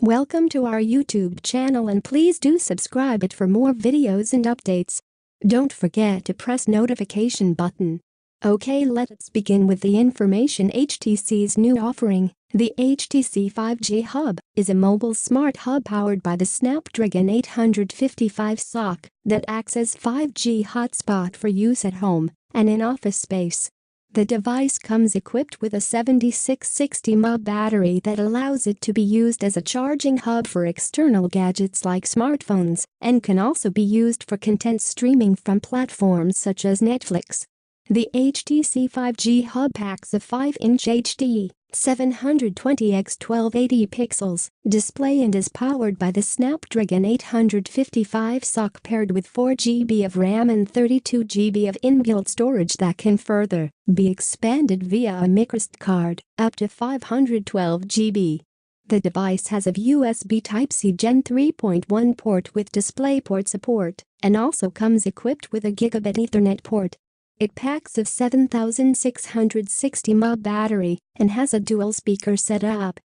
Welcome to our YouTube channel and please do subscribe it for more videos and updates. Don't forget to press notification button. Okay, let's begin with the information. HTC's new offering, the HTC 5G Hub, is a mobile smart hub powered by the Snapdragon 855 SoC that acts as 5G hotspot for use at home and in office space. The device comes equipped with a 7660 mAh battery that allows it to be used as a charging hub for external gadgets like smartphones and can also be used for content streaming from platforms such as Netflix. The HTC 5G Hub packs a 5-inch HD 720x1280 pixels display and is powered by the Snapdragon 855 SoC paired with 4GB of RAM and 32GB of inbuilt storage that can further be expanded via a microSD card up to 512GB. The device has a USB Type-C Gen 3.1 port with DisplayPort support and also comes equipped with a Gigabit Ethernet port. It packs a 7660 mAh battery and has a dual speaker setup.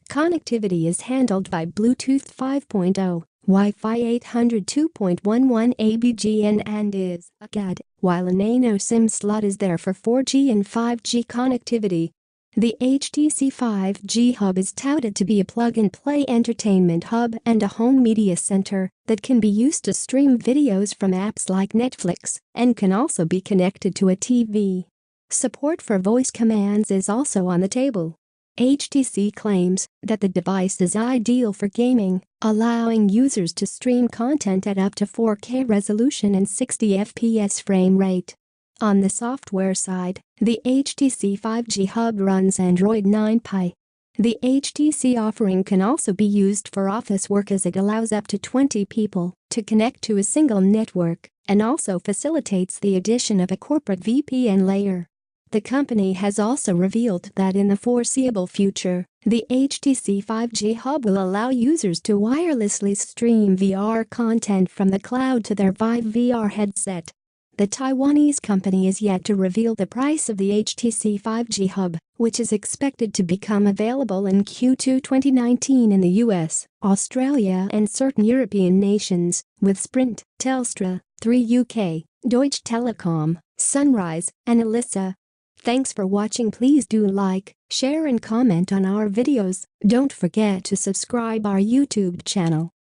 Connectivity is handled by Bluetooth 5.0, Wi-Fi 802.11 ABGN and is a CAD, while a Nano-SIM slot is there for 4G and 5G connectivity. The HTC 5G Hub is touted to be a plug-and-play entertainment hub and a home media center that can be used to stream videos from apps like Netflix and can also be connected to a TV. Support for voice commands is also on the table. HTC claims that the device is ideal for gaming, allowing users to stream content at up to 4K resolution and 60 FPS frame rate. On the software side, the HTC 5G Hub runs Android 9 Pie. The HTC offering can also be used for office work as it allows up to 20 people to connect to a single network and also facilitates the addition of a corporate VPN layer. The company has also revealed that in the foreseeable future, the HTC 5G Hub will allow users to wirelessly stream VR content from the cloud to their Vive VR headset. The Taiwanese company is yet to reveal the price of the HTC 5G Hub, which is expected to become available in Q2 2019 in the US, Australia and certain European nations, with Sprint, Telstra, 3UK, Deutsche Telekom, Sunrise, and Elisa. Thanks for watching. Please do like, share and comment on our videos. Don't forget to subscribe our YouTube channel.